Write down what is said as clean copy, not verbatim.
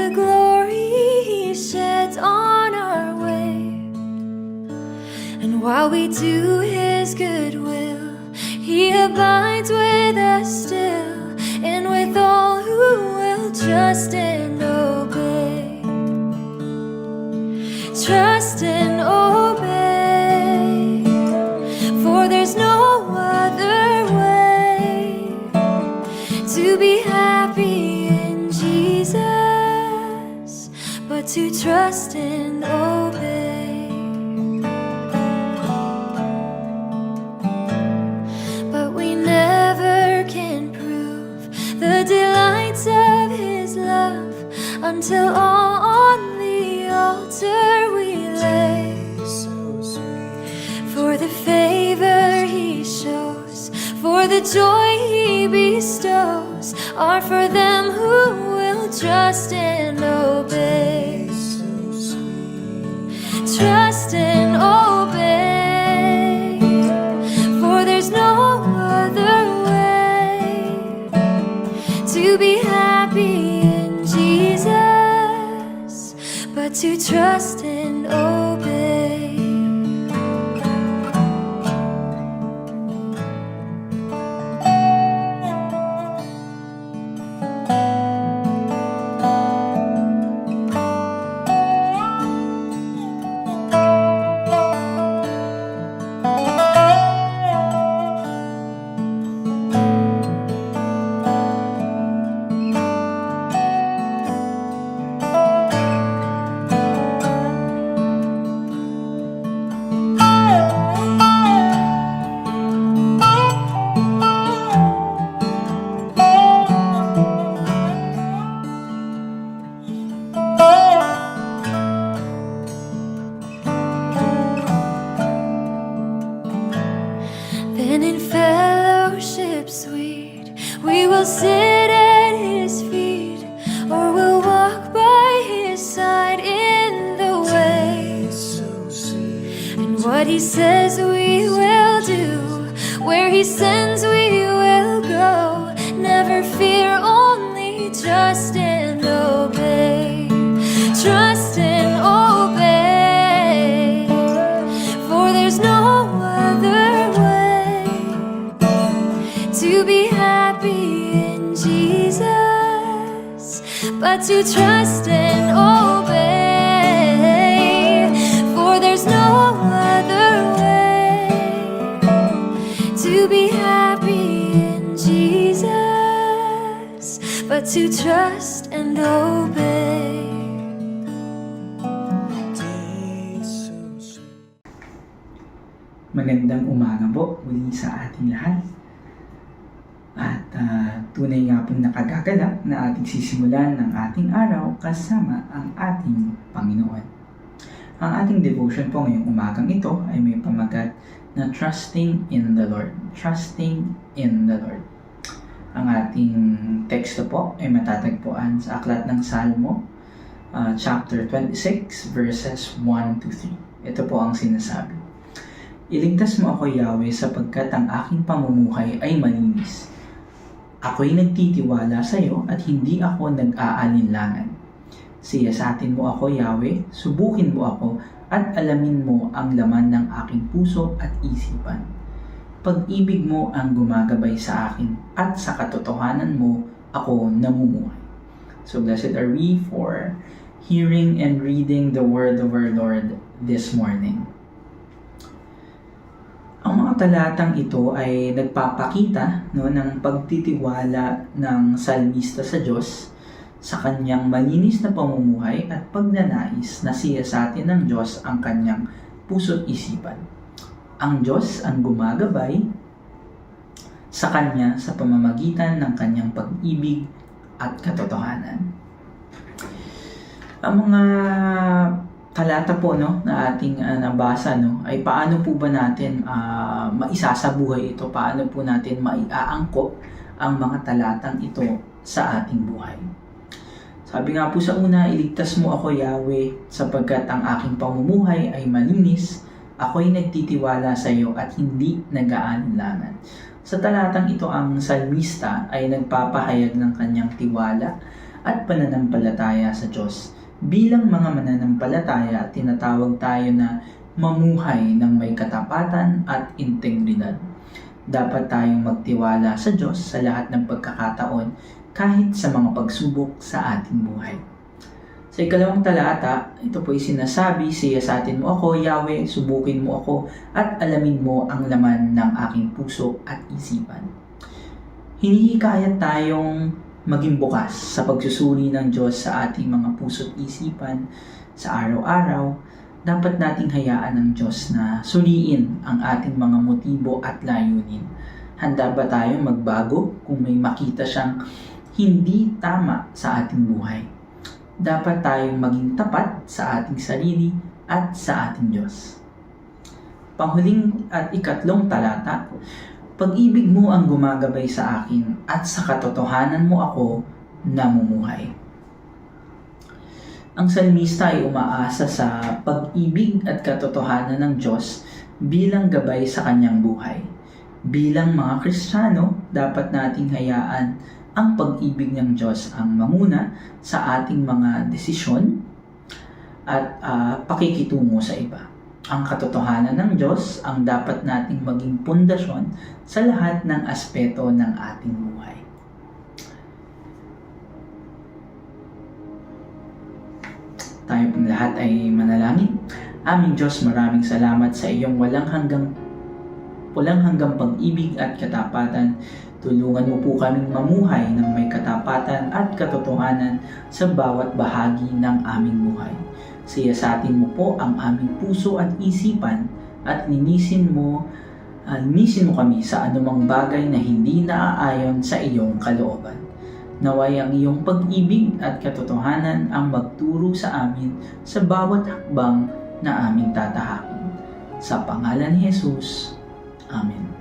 the glory He sheds on our way. And while we do His good will, He abides with us still, and with all who will trust and obey. Trust and obey, for there's no other way to be happy in Jesus but to trust and obey. But we never can prove the delights of His love until all on the altar we lay. For the favor He shows, for the joy He bestows, are for them who will trust and obey. Trust and obey, for there's no other way to be happy in Jesus but to trust and obey. Then in fellowship sweet, we will sit at His feet, or we'll walk by His side in the way. And what He says we will do, where He sends we will go. Never fear, only trust and obey. Trust and obey, for there's no other way to be happy in Jesus but to trust and obey. For there's no other way to be happy in Jesus but to trust and obey. Magandang umaga po muli sa ating lahat. At tunay nga pong nakagagalak na ating sisimulan ng ating araw kasama ang ating Panginoon. Ang ating devotion po ngayong umagang ito ay may pamagat na Trusting in the Lord. Trusting in the Lord. Ang ating teksto po ay matatagpuan sa Aklat ng Salmo, chapter 26, verses 1 to 3. Ito po ang sinasabi. Iligtas mo ako, Yahweh, sapagkat ang aking pamumuhay ay malinis. Ako'y nagtitiwala sa iyo at hindi ako nag-aalinlangan. Siyasatin mo ako, Yahweh, subukin mo ako at alamin mo ang laman ng aking puso at isipan. Pag-ibig mo ang gumagabay sa akin at sa katotohanan mo ako namumuhay. So blessed are we for hearing and reading the word of our Lord this morning. Ang mga talatang ito ay nagpapakita ng pagtitiwala ng salmista sa Diyos sa kanyang malinis na pamumuhay at pagnanais na siyasatin ng Diyos ang kanyang puso't isipan. Ang Diyos ang gumagabay sa kanya sa pamamagitan ng kanyang pag-ibig at katotohanan. Ang mga talata po na ating nabasa ay paano po ba natin maisasabuhay ito? Paano po natin maiaangkop ang mga talatang ito sa ating buhay? Sabi nga po sa una, iligtas mo ako, Yahweh, sapagkat ang aking pamumuhay ay malinis. Ako'y nagtitiwala sa iyo at hindi nag-aalinlangan. Sa talatang ito, ang salmista ay nagpapahayag ng kanyang tiwala at pananampalataya sa Diyos. Bilang mga mananampalataya, tinatawag tayo na mamuhay ng may katapatan at integridad. Dapat tayong magtiwala sa Diyos sa lahat ng pagkakataon kahit sa mga pagsubok sa ating buhay. Sa ikalawang talata, ito po'y sinasabi, siyasatin mo ako, Yahweh, subukin mo ako, at alamin mo ang laman ng aking puso at isipan. Hinihikayat tayong maging bukas sa pagsusuri ng Diyos sa ating mga puso at isipan sa araw-araw. Dapat nating hayaan ng Diyos na suriin ang ating mga motibo at layunin. Handa ba tayong magbago kung may makita siyang hindi tama sa ating buhay? Dapat tayong maging tapat sa ating sarili at sa ating Diyos. Panghuling at ikatlong talata, pag-ibig mo ang gumagabay sa akin at sa katotohanan mo ako namumuhay. Ang salmista ay umaasa sa pag-ibig at katotohanan ng Diyos bilang gabay sa kanyang buhay. Bilang mga Kristiyano, dapat nating hayaan ang pag-ibig ng Diyos ang manguna sa ating mga desisyon at pakikitungo sa iba. Ang katotohanan ng Diyos ang dapat nating maging pundasyon sa lahat ng aspeto ng ating buhay. Tayo pong lahat ay manalangin. Aming Diyos, maraming salamat sa iyong walang hanggang pag-ibig at katapatan. Tulungan mo po kaming mamuhay ng may katapatan at katotohanan sa bawat bahagi ng aming buhay. Siyasatin mo po ang aming puso at isipan at linisin mo kami sa anumang bagay na hindi naaayon sa iyong kalooban. Naway ang iyong pag-ibig at katotohanan ang magturo sa amin sa bawat hakbang na aming tatahakin. Sa pangalan ni Jesus. Amen.